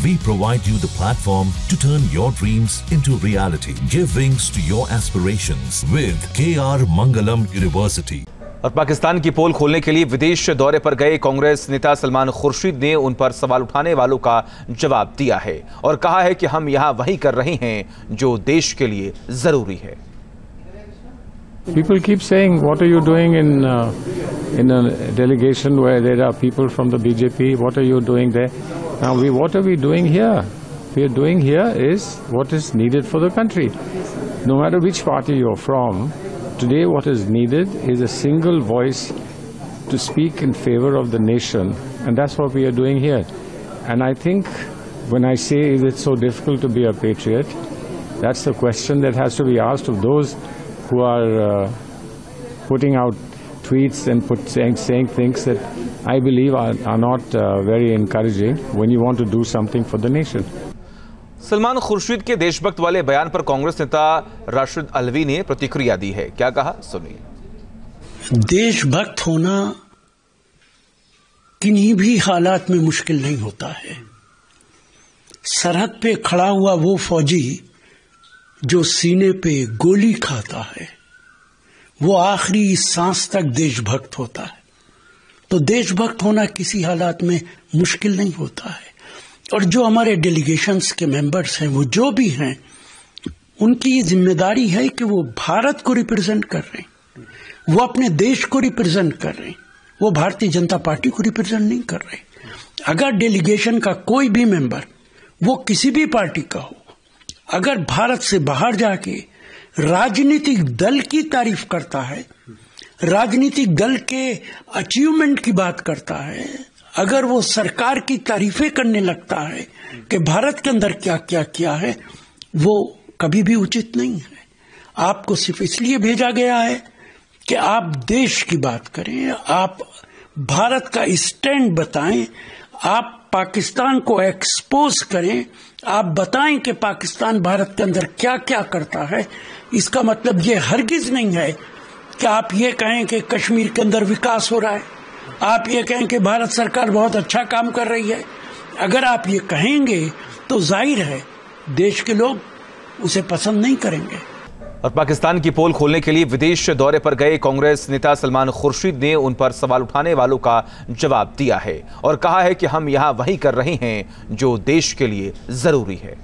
We provide you the platform to turn your dreams into reality. Give wings to your aspirations with KR Mangalam University. और पाकिस्तान की पोल खोलने के लिए विदेश दौरे पर गए कांग्रेस नेता सलमान खुर्शीद ने उन पर सवाल उठाने वालों का जवाब दिया है और कहा है कि हम यहां वही कर रहे हैं जो देश के लिए जरूरी है। People keep saying, what are you doing in a delegation where there are people from the BJP? What are you doing there? Now, what are we doing here? We are doing here is what is needed for the country. No matter which party you're from, today what is needed is a single voice to speak in favor of the nation, and that's what we are doing here. And I think when I say, is it so difficult to be a patriot, that's the question that has to be asked of those who are putting out tweets and saying things that I believe are not very encouraging when you want to do something for the nation. Salman Khurshid के देशभक्त वाले बयान पर कांग्रेस नेता राशिद अलवी ने प्रतिक्रिया दी है। क्या कहा, सुनिए। देशभक्त होना किन्हीं भी हालात में मुश्किल नहीं होता है। सरहद पे खड़ा हुआ वो फौजी जो सीने पे गोली खाता है, वो आखिरी सांस तक देशभक्त होता है। तो देशभक्त होना किसी हालात में मुश्किल नहीं होता है। और जो हमारे डेलीगेशंस के मेंबर्स हैं, वो जो भी हैं, उनकी ये जिम्मेदारी है कि वो भारत को रिप्रेजेंट कर रहे हैं, वो अपने देश को रिप्रेजेंट कर रहे हैं, वो भारतीय जनता पार्टी को रिप्रेजेंट नहीं कर रहे। अगर डेलीगेशन का कोई भी मेंबर, वो किसी भी पार्टी का हो, अगर भारत से बाहर जाके राजनीतिक दल की तारीफ करता है, राजनीतिक दल के अचीवमेंट की बात करता है, अगर वो सरकार की तारीफें करने लगता है कि भारत के अंदर क्या क्या किया है, वो कभी भी उचित नहीं है। आपको सिर्फ इसलिए भेजा गया है कि आप देश की बात करें, आप भारत का स्टैंड बताएं, आप पाकिस्तान को एक्सपोज करें, आप बताएं कि पाकिस्तान भारत के अंदर क्या क्या करता है। इसका मतलब ये हरगिज नहीं है कि आप ये कहें कि कश्मीर के अंदर विकास हो रहा है, आप ये कहें कि भारत सरकार बहुत अच्छा काम कर रही है। अगर आप ये कहेंगे तो जाहिर है देश के लोग उसे पसंद नहीं करेंगे। और पाकिस्तान की पोल खोलने के लिए विदेश दौरे पर गए कांग्रेस नेता सलमान खुर्शीद ने उन पर सवाल उठाने वालों का जवाब दिया है और कहा है कि हम यहां वही कर रहे हैं जो देश के लिए जरूरी है।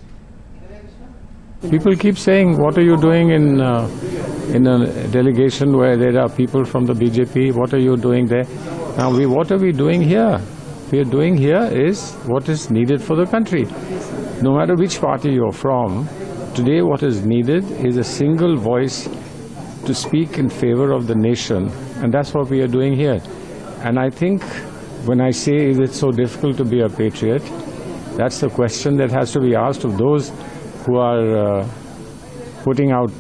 People keep saying, what are you doing in a delegation where there are people from the BJP? What are you doing there? Now, what are we doing here? We are doing here is what is needed for the country. No matter which party you're from, today what is needed is a single voice to speak in favor of the nation, and that's what we are doing here. And I think when I say, is it so difficult to be a patriot, that's the question that has to be asked of those who are putting out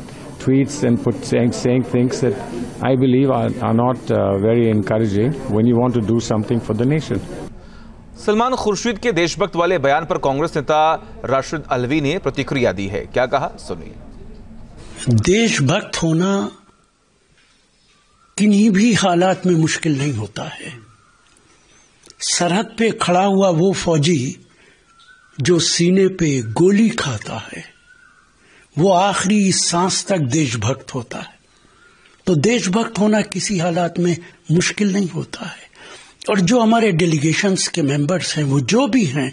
tweets and saying things that I believe are not very encouraging when you want to do something for the nation. Salman Khurshid के देशभक्त वाले बयान पर कांग्रेस नेता राशिद अलवी ने प्रतिक्रिया दी है। क्या कहा, सुनिए। देशभक्त होना किन्हीं भी हालात में मुश्किल नहीं होता है। सरहद पे खड़ा हुआ वो फौजी जो सीने पे गोली खाता है, वो आखिरी सांस तक देशभक्त होता है। तो देशभक्त होना किसी हालात में मुश्किल नहीं होता है। और जो हमारे डेलीगेशंस के मेंबर्स हैं, वो जो भी हैं,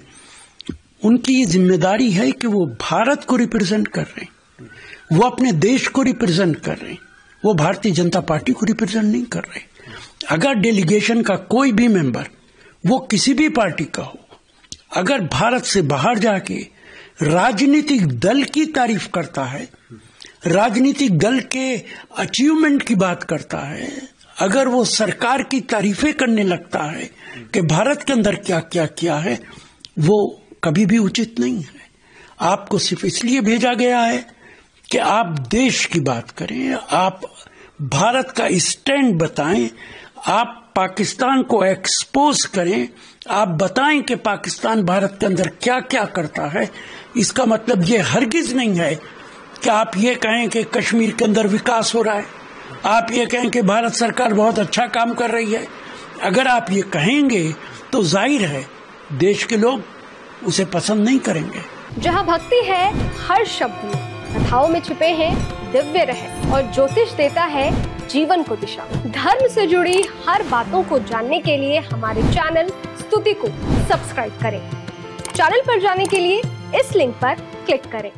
उनकी ये जिम्मेदारी है कि वो भारत को रिप्रेजेंट कर रहे हैं, वो अपने देश को रिप्रेजेंट कर रहे हैं, वो भारतीय जनता पार्टी को रिप्रेजेंट नहीं कर रहे। अगर डेलीगेशन का कोई भी मेंबर, वो किसी भी पार्टी का हो, अगर भारत से बाहर जाके राजनीतिक दल की तारीफ करता है, राजनीतिक दल के अचीवमेंट की बात करता है, अगर वो सरकार की तारीफें करने लगता है कि भारत के अंदर क्या क्या किया है, वो कभी भी उचित नहीं है। आपको सिर्फ इसलिए भेजा गया है कि आप देश की बात करें, आप भारत का स्टैंड बताएं, आप पाकिस्तान को एक्सपोज करें, आप बताएं कि पाकिस्तान भारत के अंदर क्या क्या करता है। इसका मतलब ये हरगिज नहीं है कि आप ये कहें कि कश्मीर के अंदर विकास हो रहा है, आप ये कहें कि भारत सरकार बहुत अच्छा काम कर रही है। अगर आप ये कहेंगे तो जाहिर है देश के लोग उसे पसंद नहीं करेंगे। जहाँ भक्ति है हर शब्द में, कथाओं में छिपे हैं दिव्य रहस्य और ज्योतिष देता है जीवन को दिशा। धर्म से जुड़ी हर बातों को जानने के लिए हमारे चैनल स्तुति को सब्सक्राइब करें। चैनल पर जाने के लिए इस लिंक पर क्लिक करें।